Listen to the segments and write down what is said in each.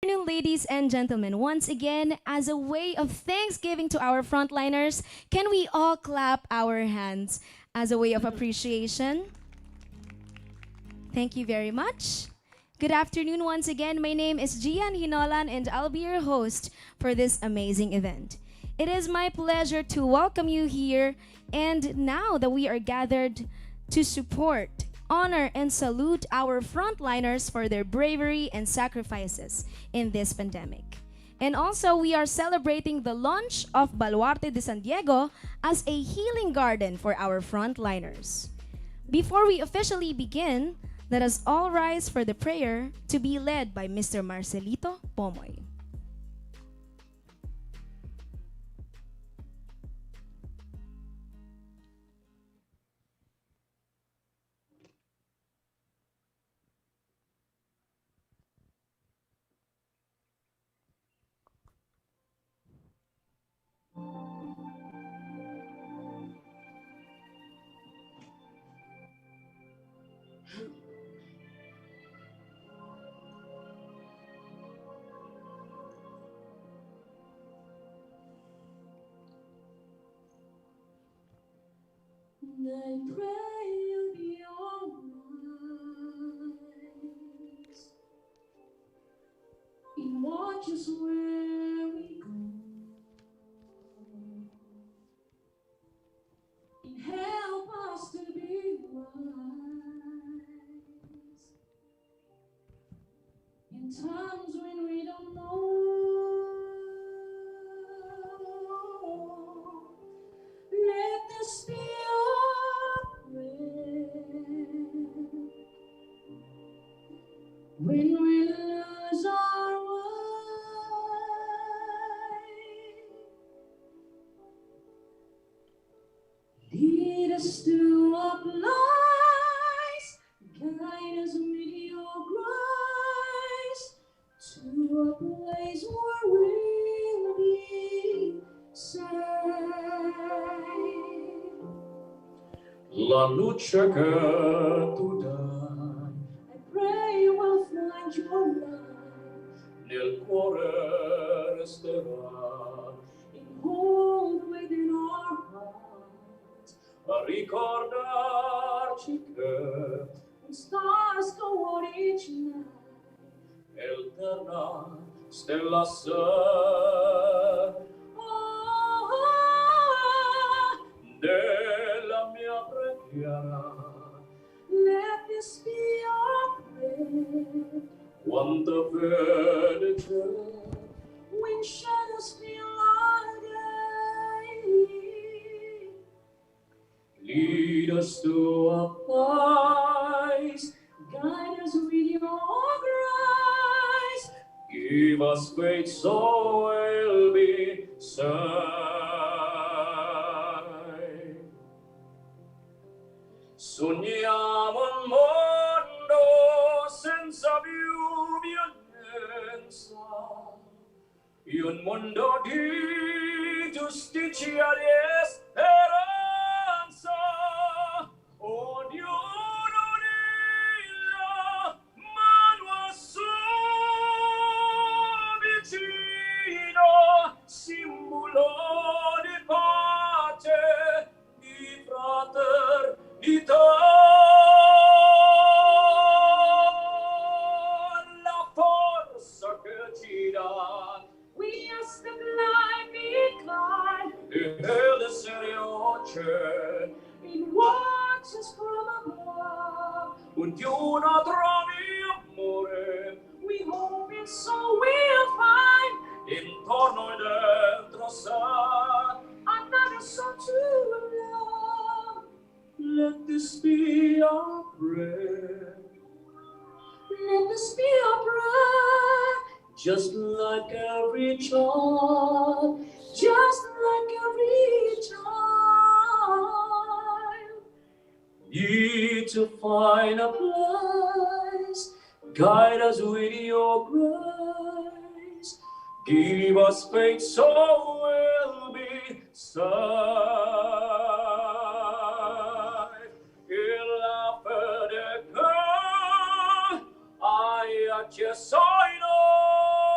Afternoon, ladies and gentlemen. Once again, as a way of thanksgiving to our frontliners, can we all clap our hands as a way of appreciation? Thank you very much. Good afternoon once again. My name is Gian Hinolan and I'll be your host for this amazing event. It is my pleasure to welcome you here, and now that we are gathered to support, honor, and salute our frontliners for their bravery and sacrifices in this pandemic. And also, we are celebrating the launch of Baluarte de San Diego as a healing garden for our frontliners. Before we officially begin, let us all rise for the prayer to be led by Mr. Marcelito Pomoy. I pray you'll be alright and watch us where we go and help us to be wise in times when we don't know. Let this be our prayer when we lose our way. Lead us to a place, guide us with your grace, to a place where we'll be safe. La luce che tu dai, I pray we'll find your light, nel cuore resterà, and hold within our hearts, a ricordarci che when stars go out each night, eterna stella sei. Della mia preghiera, let this be our prayer. Quanta fede c'è when shadows feel like day. Lead us to a place, guide us with your grace, give us faith so we'll be saved. Sogniamo un mondo senza più violenza, un mondo di giustizia e speranza. Ognuno dia mano a suo vicino, simbolo di pace, di fraternità. La forza che ci dà. We ask that life be kind, e l'essere c'è, in watches from above. Ognuno trovi amore, we hope it's so we'll find, intorno e dentro sa, another soul to love. Let this be our prayer. Let this be our prayer. Just like every child, just like every child, need to find a place, guide us with your grace, give us faith so we'll be saved. In la fede che hai acceso in noi,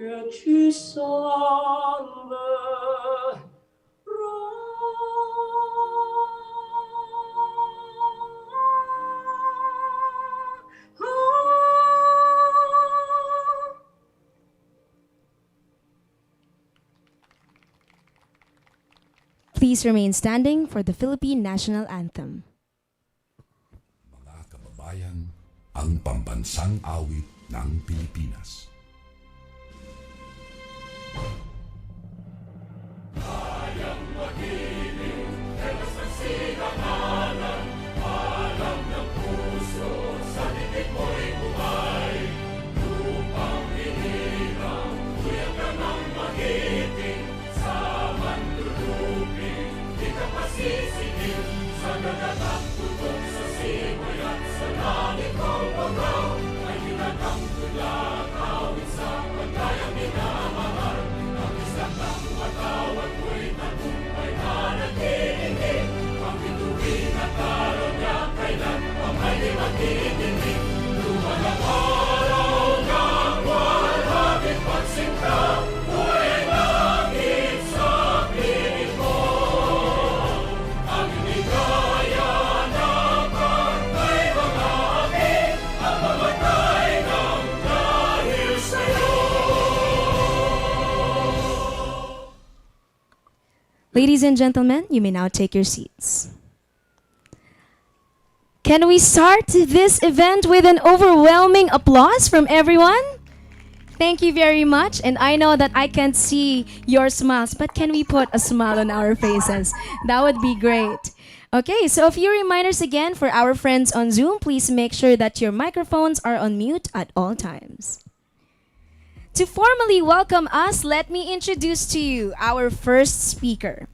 che ci salve. Please remain standing for the Philippine National Anthem. Mga kababayan, ang pambansang awit ng Pilipinas. Ladies and gentlemen, you may now take your seats. Can we start this event with an overwhelming applause from everyone? Thank you very much. And I know that I can't see your smiles, but can we put a smile on our faces? That would be great. Okay, so a few reminders again for our friends on Zoom. Please make sure that your microphones are on mute at all times. To formally welcome us, let me introduce to you our first speaker.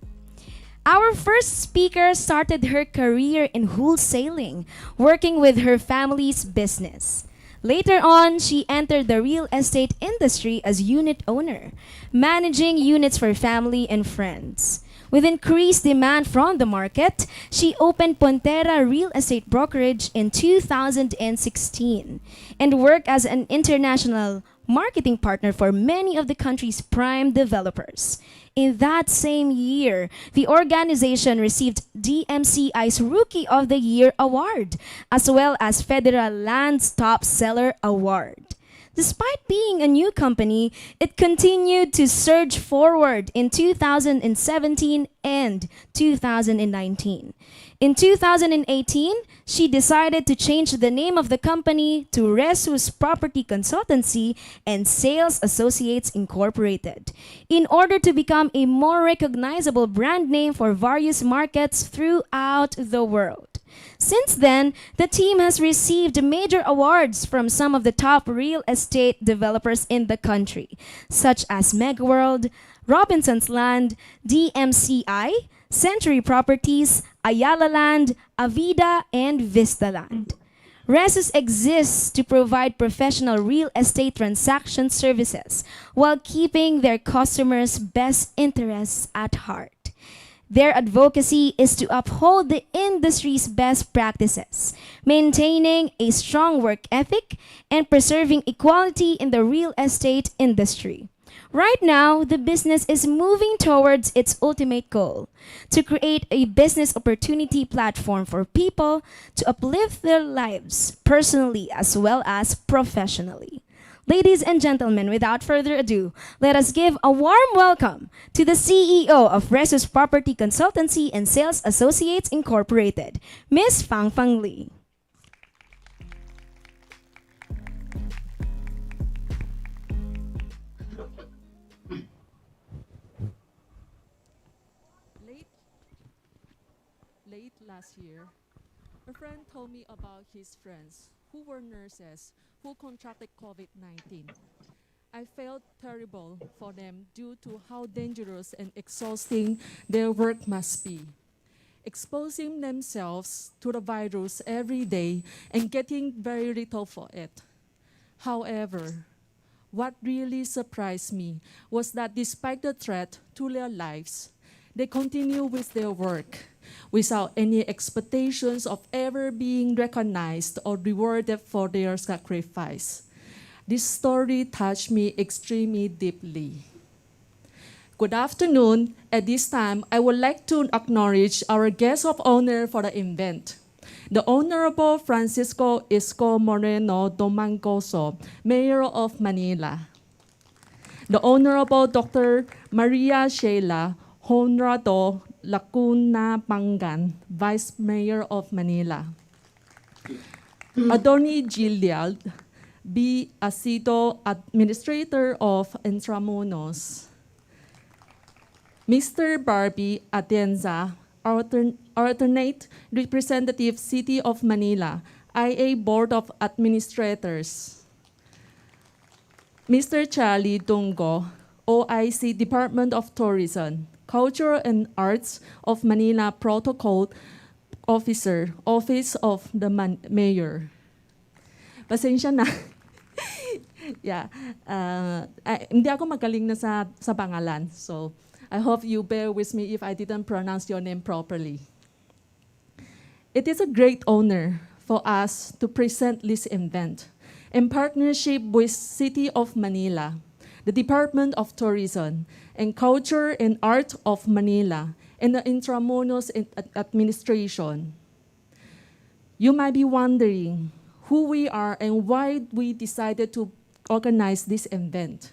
Our first speaker started her career in wholesaling, working with her family's business. Later on, she entered the real estate industry as unit owner, managing units for family and friends. With increased demand from the market, she opened Pontera Real Estate Brokerage in 2016 and worked as an international marketing partner for many of the country's prime developers. In that same year, the organization received DMCI's Rookie of the Year award, as well as Federal Land's Top Seller award. Despite being a new company, it continued to surge forward in 2017 and 2019. In 2018, she decided to change the name of the company to Resus Property Consultancy and Sales Associates Incorporated, in order to become a more recognizable brand name for various markets throughout the world. Since then, the team has received major awards from some of the top real estate developers in the country, such as Megaworld, Robinson's Land, DMCI, Century Properties, Ayala Land, Avida, and Vista Land. Resus exists to provide professional real estate transaction services while keeping their customers' best interests at heart. Their advocacy is to uphold the industry's best practices, maintaining a strong work ethic and preserving equality in the real estate industry. Right now, the business is moving towards its ultimate goal, to create a business opportunity platform for people to uplift their lives personally as well as professionally. Ladies and gentlemen, without further ado, let us give a warm welcome to the CEO of Resus Property Consultancy and Sales Associates Incorporated, Ms. Fang Fang Lee. Late last year, a friend told me about his friends who were nurses who contracted COVID-19. I felt terrible for them due to how dangerous and exhausting their work must be. Exposing themselves to the virus every day and getting very little for it. However, what really surprised me was that despite the threat to their lives, they continue with their work without any expectations of ever being recognized or rewarded for their sacrifice. This story touched me extremely deeply. Good afternoon. At this time, I would like to acknowledge our guest of honor for the event, the Honorable Francisco Isco Moreno Domangoso, Mayor of Manila. The Honorable Dr. Maria Sheila Honrado Lacuna Pangan, Vice Mayor of Manila. Attorney Gilliard B. Asido, Administrator of Intramuros. Mr. Barbie Atienza, Alternate Representative City of Manila, IA Board of Administrators. Mr. Charlie Dungo, OIC Department of Tourism, Culture and Arts of Manila Protocol Officer, Office of the Mayor. Pasensya na. Yeah. Hindi ako magaling na sa pangalan. So, I hope you bear with me if I didn't pronounce your name properly. It is a great honor for us to present this event in partnership with City of Manila, the Department of Tourism and Culture and Art of Manila, and the Intramuros Administration. You might be wondering who we are and why we decided to organize this event.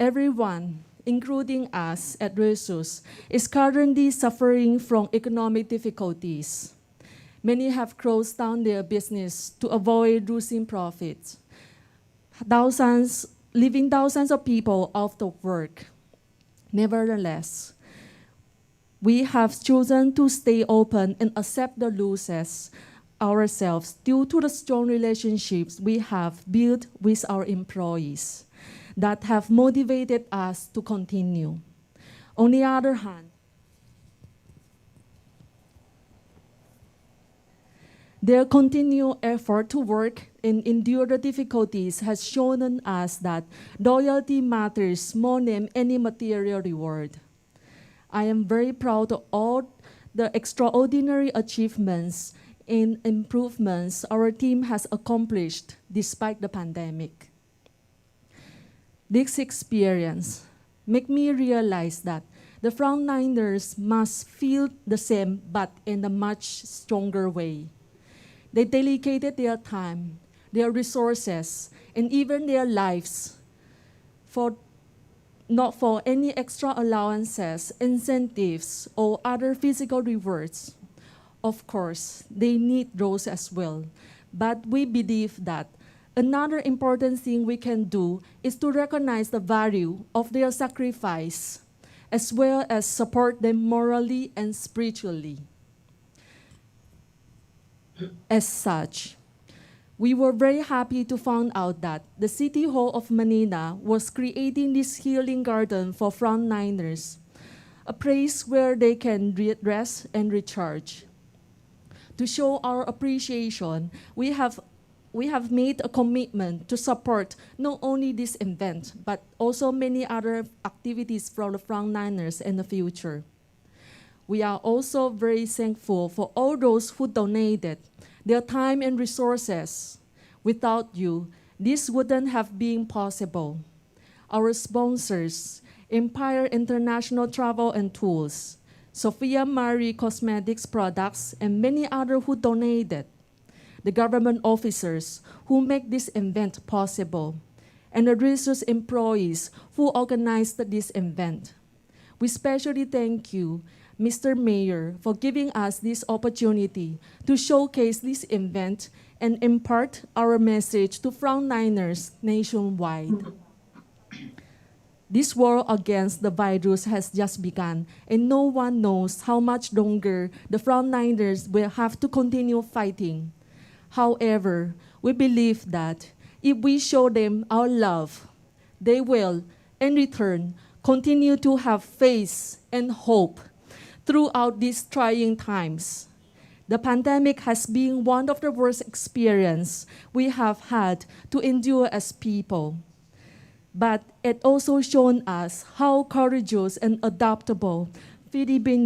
Everyone, including us at Resus, is currently suffering from economic difficulties. Many have closed down their business to avoid losing profits, leaving thousands of people out of work. Nevertheless, we have chosen to stay open and accept the losses ourselves due to the strong relationships we have built with our employees that have motivated us to continue. On the other hand, their continued effort to work and endure the difficulties has shown us that loyalty matters more than any material reward. I am very proud of all the extraordinary achievements and improvements our team has accomplished despite the pandemic. This experience made me realize that the frontliners must feel the same but in a much stronger way. They dedicated their time, their resources, and even their lives not for any extra allowances, incentives, or other physical rewards. Of course, they need those as well, but we believe that another important thing we can do is to recognize the value of their sacrifice, as well as support them morally and spiritually. As such, we were very happy to find out that the City Hall of Manila was creating this healing garden for frontliners, a place where they can rest and recharge. To show our appreciation, we have made a commitment to support not only this event, but also many other activities from the frontliners in the future. We are also very thankful for all those who donated their time and resources. Without you, this wouldn't have been possible. Our sponsors, Empire International Travel and Tools, Sophia Marie Cosmetics Products, and many others who donated, the government officers who make this event possible, and the resource employees who organized this event. We especially thank you, Mr. Mayor, for giving us this opportunity to showcase this event and impart our message to frontliners nationwide. This war against the virus has just begun, and no one knows how much longer the frontliners will have to continue fighting. However, we believe that if we show them our love, they will, in return, continue to have faith and hope throughout these trying times. The pandemic has been one of the worst experiences we have had to endure as people. But it also shown us how courageous and adaptable Filipinos